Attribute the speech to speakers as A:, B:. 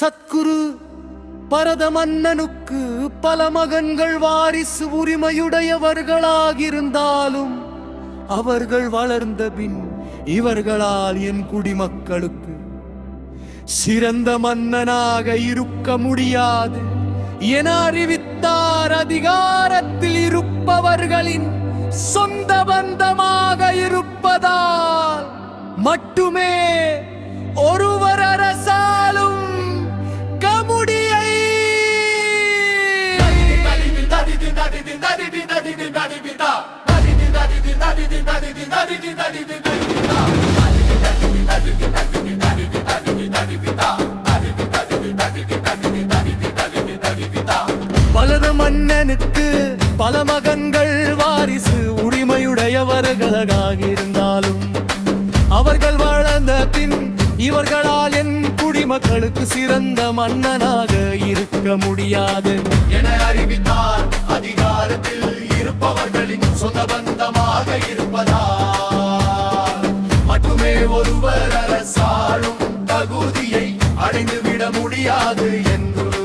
A: சத்குரு பரத மன்னனுக்கு பல மகன்கள் வாரிசு உரிமையுடையவர்களாகிருந்தாலும் அவர்கள் வளர்ந்த பின் இவர்களால் என் குடிமக்களுக்கு சிறந்த மன்னனாக இருக்க முடியாது என அறிவித்தார். அதிகாரத்தில் இருப்பவர்களின் சொந்த பந்தமாக இருப்பதால் மட்டுமே ஒருவர் அரசாலும் கமுடியை பரத மன்னனுக்கு பல மகன்கள் வாரிசு உரிமையுடையவர்களாக இருந்தாலும் அவர்கள் வளர்ந்த பின் இவர்களால் என் குடிமக்களுக்கு சிறந்த மன்னனாக இருக்க முடியாது
B: என அறிவித்தார். அதிகாரத்தில் இருப்பவர்களின் சொந்த பந்தமாக இருப்பதால் மட்டுமே ஒருவர் அரசாலும் தகுதியை அடைந்துவிட முடியாது என்று